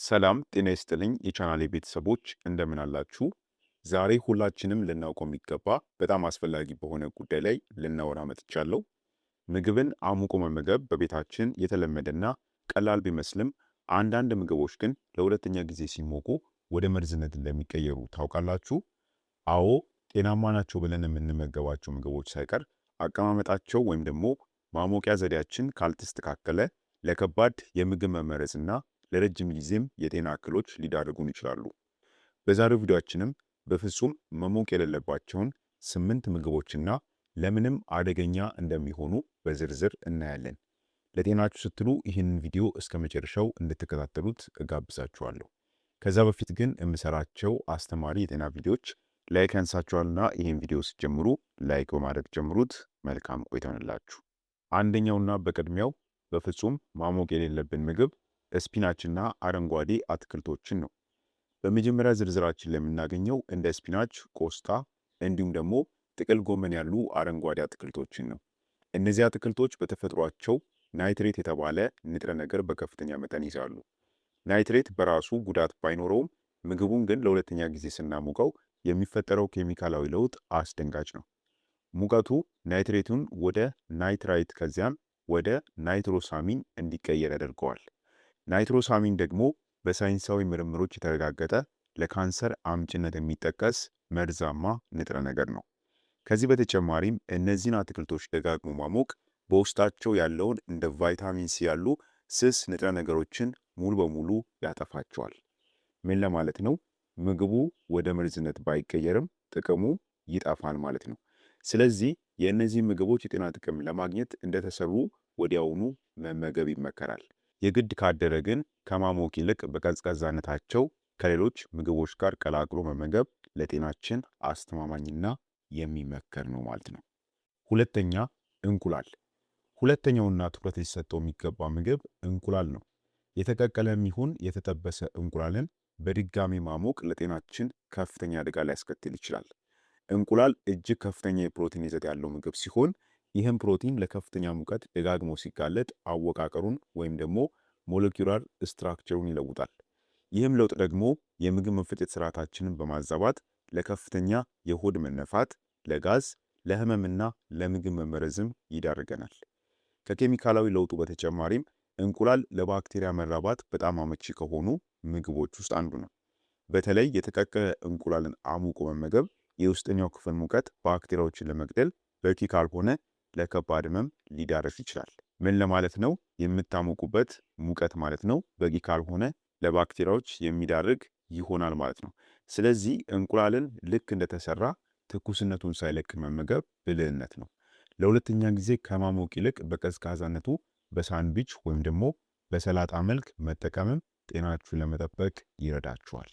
ሰላም ጤና ይስጥልኝ የቻናሌ ቤተሰቦች እንደምን አላችሁ? ዛሬ ሁላችንም ልናውቀው የሚገባ በጣም አስፈላጊ በሆነ ጉዳይ ላይ ልናወራ መጥቻለሁ። ምግብን አሙቆ መመገብ በቤታችን የተለመደና ቀላል ቢመስልም አንዳንድ ምግቦች ግን ለሁለተኛ ጊዜ ሲሞቁ ወደ መርዝነት እንደሚቀየሩ ታውቃላችሁ? አዎ፣ ጤናማ ናቸው ብለን የምንመገባቸው ምግቦች ሳይቀር አቀማመጣቸው ወይም ደግሞ ማሞቂያ ዘዴያችን ካልተስተካከለ ለከባድ የምግብ መመረዝና ለረጅም ጊዜም የጤና እክሎች ሊዳርጉን ይችላሉ። በዛሬው ቪዲዮአችንም በፍጹም መሞቅ የሌለባቸውን 8 ምግቦችና ለምንም አደገኛ እንደሚሆኑ በዝርዝር እናያለን። ለጤናችሁ ስትሉ ይህንን ቪዲዮ እስከ መጨረሻው እንድትከታተሉት እጋብዛችኋለሁ። ከዛ በፊት ግን የምሰራቸው አስተማሪ የጤና ቪዲዮዎች ላይክ ያንሳችኋልና ይህን ቪዲዮ ስትጀምሩ ላይክ በማድረግ ጀምሩት። መልካም ቆይታ ይሁንላችሁ። አንደኛውና በቅድሚያው በፍጹም ማሞቅ የሌለብን ምግብ ስፒናችና አረንጓዴ አትክልቶችን ነው። በመጀመሪያ ዝርዝራችን ለምናገኘው እንደ ስፒናች፣ ቆስጣ እንዲሁም ደግሞ ጥቅል ጎመን ያሉ አረንጓዴ አትክልቶችን ነው። እነዚህ አትክልቶች በተፈጥሯቸው ናይትሬት የተባለ ንጥረ ነገር በከፍተኛ መጠን ይዛሉ። ናይትሬት በራሱ ጉዳት ባይኖረውም ምግቡን ግን ለሁለተኛ ጊዜ ስናሞቀው የሚፈጠረው ኬሚካላዊ ለውጥ አስደንጋጭ ነው። ሙቀቱ ናይትሬቱን ወደ ናይትራይት ከዚያም ወደ ናይትሮሳሚን እንዲቀየር ያደርገዋል። ናይትሮሳሚን ደግሞ በሳይንሳዊ ምርምሮች የተረጋገጠ ለካንሰር አምጭነት የሚጠቀስ መርዛማ ንጥረ ነገር ነው። ከዚህ በተጨማሪም እነዚህን አትክልቶች ደጋግሞ ማሞቅ በውስጣቸው ያለውን እንደ ቫይታሚን ሲ ያሉ ስስ ንጥረ ነገሮችን ሙሉ በሙሉ ያጠፋቸዋል። ምን ለማለት ነው? ምግቡ ወደ መርዝነት ባይቀየርም ጥቅሙ ይጠፋል ማለት ነው። ስለዚህ የእነዚህ ምግቦች የጤና ጥቅም ለማግኘት እንደተሰሩ ወዲያውኑ መመገብ ይመከራል። የግድ ካደረ ግን ከማሞቅ ይልቅ በቀዝቃዛነታቸው ከሌሎች ምግቦች ጋር ቀላቅሎ መመገብ ለጤናችን አስተማማኝና የሚመከር ነው ማለት ነው። ሁለተኛ፣ እንቁላል። ሁለተኛውና ትኩረት ሊሰጠው የሚገባ ምግብ እንቁላል ነው። የተቀቀለም ይሁን የተጠበሰ እንቁላልን በድጋሚ ማሞቅ ለጤናችን ከፍተኛ አደጋ ሊያስከትል ይችላል። እንቁላል እጅግ ከፍተኛ የፕሮቲን ይዘት ያለው ምግብ ሲሆን ይህም ፕሮቲን ለከፍተኛ ሙቀት ደጋግሞ ሲጋለጥ አወቃቀሩን ወይም ደግሞ ሞለኪውላር ስትራክቸሩን ይለውጣል። ይህም ለውጥ ደግሞ የምግብ መፈጨት ስርዓታችንን በማዛባት ለከፍተኛ የሆድ መነፋት፣ ለጋዝ፣ ለህመምና ለምግብ መመረዝም ይዳርገናል። ከኬሚካላዊ ለውጡ በተጨማሪም እንቁላል ለባክቴሪያ መራባት በጣም አመቺ ከሆኑ ምግቦች ውስጥ አንዱ ነው። በተለይ የተቀቀለ እንቁላልን አሙቆ መመገብ የውስጠኛው ክፍል ሙቀት ባክቴሪያዎችን ለመግደል በቂ ካልሆነ ለከባድ ህመም ሊዳርግ ይችላል። ምን ለማለት ነው? የምታሞቁበት ሙቀት ማለት ነው በቂ ካልሆነ ለባክቴሪያዎች የሚዳርግ ይሆናል ማለት ነው። ስለዚህ እንቁላልን ልክ እንደተሰራ ትኩስነቱን ሳይለቅ መመገብ ብልህነት ነው። ለሁለተኛ ጊዜ ከማሞቅ ይልቅ በቀዝቃዛነቱ በሳንድዊች ወይም ደግሞ በሰላጣ መልክ መጠቀምም ጤናችሁን ለመጠበቅ ይረዳችኋል።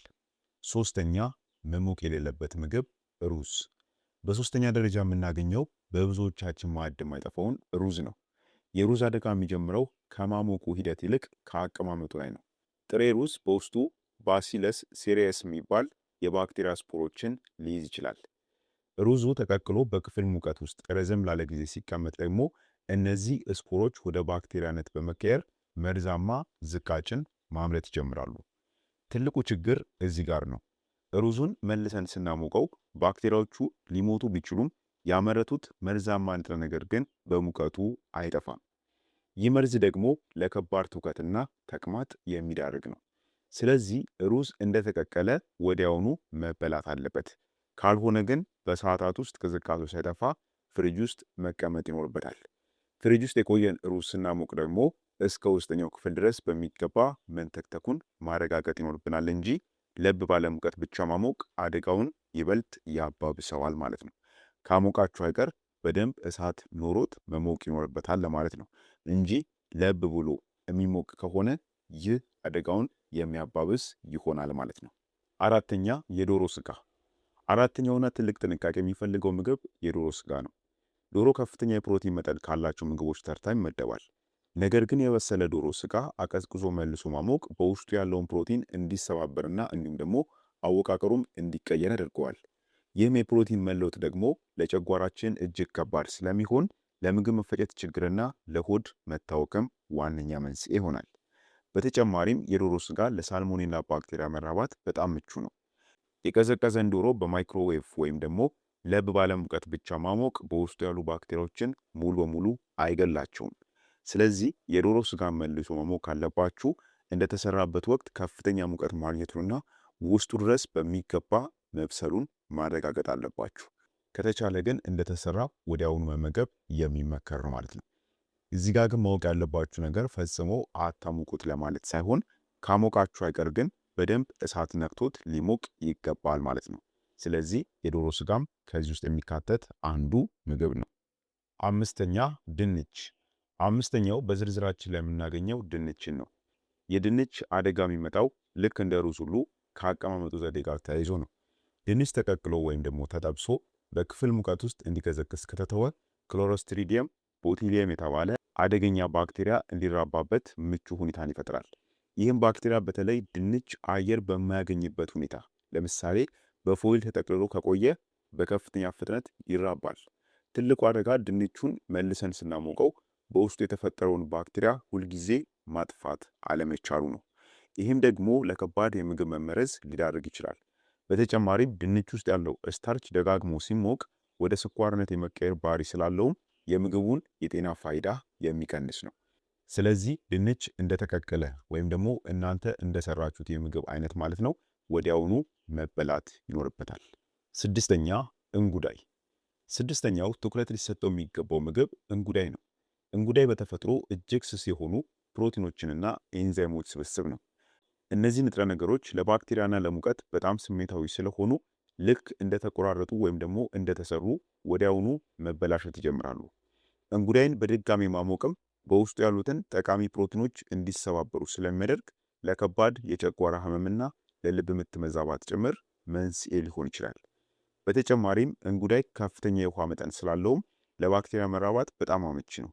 ሶስተኛ፣ መሞቅ የሌለበት ምግብ ሩዝ። በሶስተኛ ደረጃ የምናገኘው በብዙዎቻችን ማዕድ የማይጠፋውን ሩዝ ነው። የሩዝ አደጋ የሚጀምረው ከማሞቁ ሂደት ይልቅ ከአቀማመጡ ላይ ነው። ጥሬ ሩዝ በውስጡ ባሲለስ ሴሪየስ የሚባል የባክቴሪያ ስፖሮችን ሊይዝ ይችላል። ሩዙ ተቀቅሎ በክፍል ሙቀት ውስጥ ረዘም ላለ ጊዜ ሲቀመጥ ደግሞ እነዚህ ስፖሮች ወደ ባክቴሪያነት በመቀየር መርዛማ ዝቃጭን ማምረት ይጀምራሉ። ትልቁ ችግር እዚህ ጋር ነው። ሩዙን መልሰን ስናሞቀው ባክቴሪያዎቹ ሊሞቱ ቢችሉም ያመረቱት መርዛማ ንጥረ ነገር ግን በሙቀቱ አይጠፋም። ይህ መርዝ ደግሞ ለከባድ ትውከትና ተቅማጥ የሚዳርግ ነው። ስለዚህ ሩዝ እንደተቀቀለ ወዲያውኑ መበላት አለበት። ካልሆነ ግን በሰዓታት ውስጥ ቅዝቃዜው ሳይጠፋ ፍሪጅ ውስጥ መቀመጥ ይኖርበታል። ፍሪጅ ውስጥ የቆየን ሩዝ ስናሞቅ ደግሞ እስከ ውስጠኛው ክፍል ድረስ በሚገባ መንተክተኩን ማረጋገጥ ይኖርብናል እንጂ ለብ ባለ ሙቀት ብቻ ማሞቅ አደጋውን ይበልጥ ያባብሰዋል ማለት ነው። ካሞቃችሁ አይቀር በደንብ እሳት ኖሮት መሞቅ ይኖርበታል ለማለት ነው እንጂ ለብ ብሎ የሚሞቅ ከሆነ ይህ አደጋውን የሚያባብስ ይሆናል ማለት ነው። አራተኛ፣ የዶሮ ስጋ። አራተኛውና ትልቅ ጥንቃቄ የሚፈልገው ምግብ የዶሮ ስጋ ነው። ዶሮ ከፍተኛ የፕሮቲን መጠን ካላቸው ምግቦች ተርታ ይመደባል። ነገር ግን የበሰለ ዶሮ ስጋ አቀዝቅዞ መልሶ ማሞቅ በውስጡ ያለውን ፕሮቲን እንዲሰባበርና እንዲሁም ደግሞ አወቃቀሩም እንዲቀየር ያደርገዋል። ይህም የፕሮቲን መለወጥ ደግሞ ለጨጓራችን እጅግ ከባድ ስለሚሆን ለምግብ መፈጨት ችግርና ለሆድ መታወክም ዋነኛ መንስኤ ይሆናል። በተጨማሪም የዶሮ ስጋ ለሳልሞኔላ ባክቴሪያ መራባት በጣም ምቹ ነው። የቀዘቀዘን ዶሮ በማይክሮዌቭ ወይም ደግሞ ለብ ባለ ሙቀት ብቻ ማሞቅ በውስጡ ያሉ ባክቴሪያዎችን ሙሉ በሙሉ አይገላቸውም። ስለዚህ የዶሮ ስጋን መልሶ መሞቅ ካለባችሁ እንደተሰራበት ወቅት ከፍተኛ ሙቀት ማግኘቱንና ውስጡ ድረስ በሚገባ መብሰሉን ማረጋገጥ አለባችሁ። ከተቻለ ግን እንደተሰራ ወዲያውኑ መመገብ የሚመከር ነው ማለት ነው። እዚህ ጋር ግን ማወቅ ያለባችሁ ነገር ፈጽሞ አታሙቁት ለማለት ሳይሆን ካሞቃችሁ አይቀር ግን በደንብ እሳት ነክቶት ሊሞቅ ይገባል ማለት ነው። ስለዚህ የዶሮ ስጋም ከዚህ ውስጥ የሚካተት አንዱ ምግብ ነው። አምስተኛ ድንች። አምስተኛው በዝርዝራችን ላይ የምናገኘው ድንችን ነው። የድንች አደጋ የሚመጣው ልክ እንደ ሩዝ ሁሉ ከአቀማመጡ ዘዴ ጋር ተያይዞ ነው። ድንች ተቀቅሎ ወይም ደግሞ ተጠብሶ በክፍል ሙቀት ውስጥ እንዲቀዘቅዝ ከተተወ ክሎሮስትሪዲየም ቦቱሊየም የተባለ አደገኛ ባክቴሪያ እንዲራባበት ምቹ ሁኔታን ይፈጥራል። ይህም ባክቴሪያ በተለይ ድንች አየር በማያገኝበት ሁኔታ ለምሳሌ በፎይል ተጠቅልሎ ከቆየ በከፍተኛ ፍጥነት ይራባል። ትልቁ አደጋ ድንቹን መልሰን ስናሞቀው በውስጡ የተፈጠረውን ባክቴሪያ ሁልጊዜ ማጥፋት አለመቻሉ ነው። ይህም ደግሞ ለከባድ የምግብ መመረዝ ሊዳርግ ይችላል። በተጨማሪም ድንች ውስጥ ያለው ስታርች ደጋግሞ ሲሞቅ ወደ ስኳርነት የመቀየር ባህሪ ስላለውም የምግቡን የጤና ፋይዳ የሚቀንስ ነው። ስለዚህ ድንች እንደተቀቀለ ወይም ደግሞ እናንተ እንደሰራችሁት የምግብ አይነት ማለት ነው ወዲያውኑ መበላት ይኖርበታል። ስድስተኛ እንጉዳይ። ስድስተኛው ትኩረት ሊሰጠው የሚገባው ምግብ እንጉዳይ ነው። እንጉዳይ በተፈጥሮ እጅግ ስስ የሆኑ ፕሮቲኖችንና ኤንዛይሞች ስብስብ ነው። እነዚህ ንጥረ ነገሮች ለባክቴሪያና ለሙቀት በጣም ስሜታዊ ስለሆኑ ልክ እንደተቆራረጡ ወይም ደግሞ እንደተሰሩ ወዲያውኑ መበላሸት ይጀምራሉ። እንጉዳይን በድጋሚ ማሞቅም በውስጡ ያሉትን ጠቃሚ ፕሮቲኖች እንዲሰባበሩ ስለሚያደርግ ለከባድ የጨጓራ ህመምና ለልብ ምት መዛባት ጭምር መንስኤ ሊሆን ይችላል። በተጨማሪም እንጉዳይ ከፍተኛ የውሃ መጠን ስላለውም ለባክቴሪያ መራባት በጣም አመቺ ነው።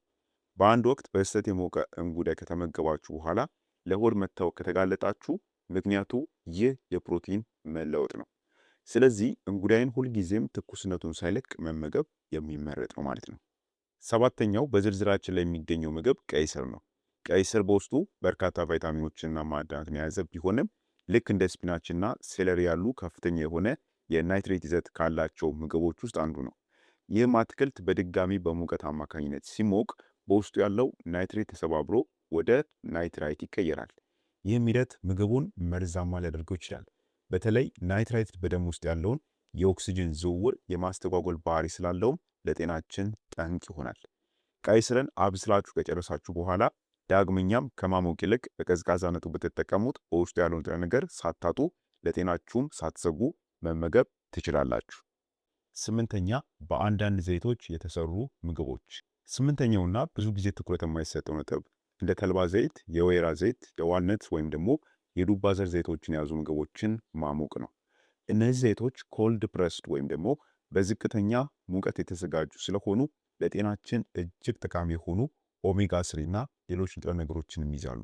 በአንድ ወቅት በስህተት የሞቀ እንጉዳይ ከተመገባችሁ በኋላ ለሆድ መታወክ ከተጋለጣችሁ ምክንያቱ ይህ የፕሮቲን መለወጥ ነው። ስለዚህ እንጉዳይን ሁልጊዜም ትኩስነቱን ሳይለቅ መመገብ የሚመረጥ ነው ማለት ነው። ሰባተኛው በዝርዝራችን ላይ የሚገኘው ምግብ ቀይ ስር ነው። ቀይ ስር በውስጡ በርካታ ቫይታሚኖችንና ማዕድናትን የያዘ ቢሆንም ልክ እንደ ስፒናችና ሴለሪ ያሉ ከፍተኛ የሆነ የናይትሬት ይዘት ካላቸው ምግቦች ውስጥ አንዱ ነው። ይህም አትክልት በድጋሚ በሙቀት አማካኝነት ሲሞቅ በውስጡ ያለው ናይትሬት ተሰባብሮ ወደ ናይትራይት ይቀየራል። ይህም ሂደት ምግቡን መርዛማ ሊያደርገው ይችላል። በተለይ ናይትራይት በደም ውስጥ ያለውን የኦክሲጅን ዝውውር የማስተጓጎል ባህሪ ስላለውም ለጤናችን ጠንቅ ይሆናል። ቀይ ስርን አብስላችሁ ከጨረሳችሁ በኋላ ዳግመኛም ከማሞቅ ይልቅ በቀዝቃዛነቱ ብትጠቀሙት በውስጡ ያለውን ንጥረ ነገር ሳታጡ ለጤናችሁም ሳትሰጉ መመገብ ትችላላችሁ። ስምንተኛ በአንዳንድ ዘይቶች የተሰሩ ምግቦች። ስምንተኛውና ብዙ ጊዜ ትኩረት የማይሰጠው ነጥብ እንደ ተልባ ዘይት፣ የወይራ ዘይት፣ የዋልነት ወይም ደግሞ የዱባ ዘር ዘይቶችን የያዙ ምግቦችን ማሞቅ ነው። እነዚህ ዘይቶች ኮልድ ፕረስድ ወይም ደግሞ በዝቅተኛ ሙቀት የተዘጋጁ ስለሆኑ ለጤናችን እጅግ ጠቃሚ የሆኑ ኦሜጋ 3 እና ሌሎች ንጥረ ነገሮችን ይይዛሉ።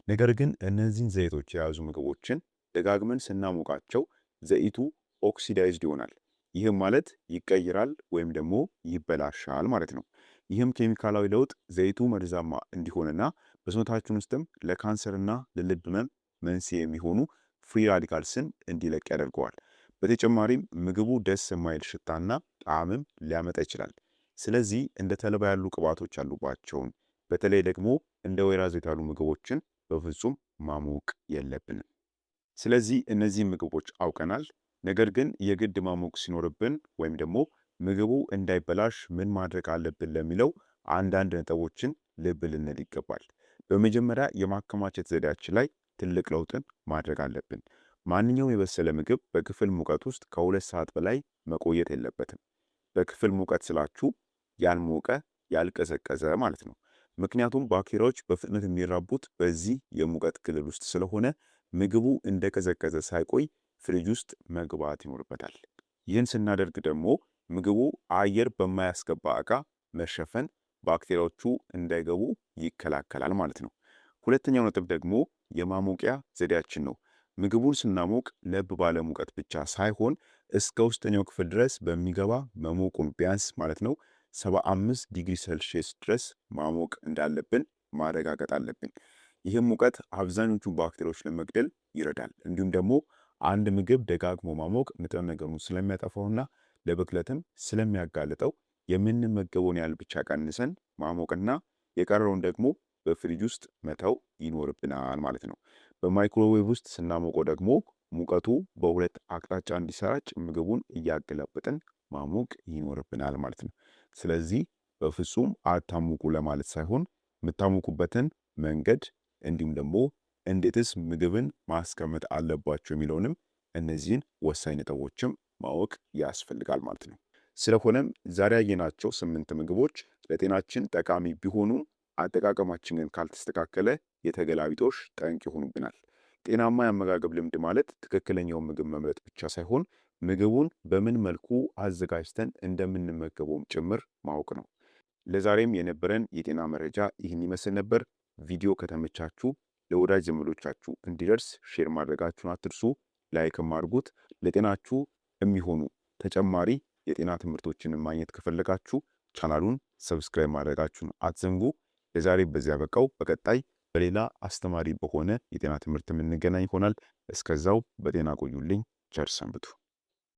ነገር ግን እነዚህን ዘይቶች የያዙ ምግቦችን ደጋግመን ስናሞቃቸው ዘይቱ ኦክሲዳይዝድ ይሆናል። ይህም ማለት ይቀይራል ወይም ደግሞ ይበላሻል ማለት ነው። ይህም ኬሚካላዊ ለውጥ ዘይቱ መርዛማ እንዲሆንና በሰውነታችን ውስጥም ለካንሰርና ለልብ ህመም መንስኤ የሚሆኑ ፍሪ ራዲካልስን እንዲለቅ ያደርገዋል። በተጨማሪም ምግቡ ደስ የማይል ሽታና ጣዕምም ሊያመጣ ይችላል። ስለዚህ እንደ ተልባ ያሉ ቅባቶች ያሉባቸውን በተለይ ደግሞ እንደ ወይራ ዘይት ያሉ ምግቦችን በፍጹም ማሞቅ የለብንም። ስለዚህ እነዚህ ምግቦች አውቀናል። ነገር ግን የግድ ማሞቅ ሲኖርብን ወይም ደግሞ ምግቡ እንዳይበላሽ ምን ማድረግ አለብን ለሚለው አንዳንድ ነጥቦችን ልብ ልንል ይገባል። በመጀመሪያ የማከማቸት ዘዴያችን ላይ ትልቅ ለውጥን ማድረግ አለብን። ማንኛውም የበሰለ ምግብ በክፍል ሙቀት ውስጥ ከ2 ሰዓት በላይ መቆየት የለበትም። በክፍል ሙቀት ስላችሁ ያልሞቀ ያልቀዘቀዘ ማለት ነው። ምክንያቱም ባክቴሪያዎች በፍጥነት የሚራቡት በዚህ የሙቀት ክልል ውስጥ ስለሆነ ምግቡ እንደቀዘቀዘ ሳይቆይ ፍሪጅ ውስጥ መግባት ይኖርበታል። ይህን ስናደርግ ደግሞ ምግቡ አየር በማያስገባ ዕቃ መሸፈን ባክቴሪያዎቹ እንዳይገቡ ይከላከላል ማለት ነው። ሁለተኛው ነጥብ ደግሞ የማሞቂያ ዘዴያችን ነው። ምግቡን ስናሞቅ ለብ ባለ ሙቀት ብቻ ሳይሆን እስከ ውስጠኛው ክፍል ድረስ በሚገባ መሞቁን ቢያንስ ማለት ነው 75 ዲግሪ ሴልሺየስ ድረስ ማሞቅ እንዳለብን ማረጋገጥ አለብን። ይህም ሙቀት አብዛኞቹን ባክቴሪያዎች ለመግደል ይረዳል። እንዲሁም ደግሞ አንድ ምግብ ደጋግሞ ማሞቅ ንጥረ ነገሩን ስለሚያጠፋውና ለብክለትም ስለሚያጋልጠው የምንመገበውን ያህል ብቻ ቀንሰን ማሞቅና የቀረውን ደግሞ በፍሪጅ ውስጥ መተው ይኖርብናል ማለት ነው። በማይክሮዌቭ ውስጥ ስናሞቀው ደግሞ ሙቀቱ በሁለት አቅጣጫ እንዲሰራጭ ምግቡን እያገላበጥን ማሞቅ ይኖርብናል ማለት ነው። ስለዚህ በፍጹም አታሙቁ ለማለት ሳይሆን የምታሙቁበትን መንገድ እንዲሁም ደግሞ እንዴትስ ምግብን ማስቀመጥ አለባቸው የሚለውንም እነዚህን ወሳኝ ነጥቦችም ማወቅ ያስፈልጋል ማለት ነው። ስለሆነም ዛሬ ያየናቸው 8 ምግቦች ለጤናችን ጠቃሚ ቢሆኑም አጠቃቀማችን ግን ካልተስተካከለ የተገላቢጦሽ ጠንቅ ይሆኑብናል። ጤናማ የአመጋገብ ልምድ ማለት ትክክለኛውን ምግብ መምረጥ ብቻ ሳይሆን ምግቡን በምን መልኩ አዘጋጅተን እንደምንመገበውም ጭምር ማወቅ ነው። ለዛሬም የነበረን የጤና መረጃ ይህን ይመስል ነበር። ቪዲዮ ከተመቻችሁ ለወዳጅ ዘመዶቻችሁ እንዲደርስ ሼር ማድረጋችሁን አትርሱ። ላይክም አድርጉት። ለጤናችሁ የሚሆኑ ተጨማሪ የጤና ትምህርቶችን ማግኘት ከፈለጋችሁ ቻናሉን ሰብስክራይብ ማድረጋችሁን አትዘንጉ። ለዛሬ በዚያ በቃው። በቀጣይ በሌላ አስተማሪ በሆነ የጤና ትምህርት የምንገናኝ ይሆናል። እስከዛው በጤና ቆዩልኝ። ቸር ሰንብቱ።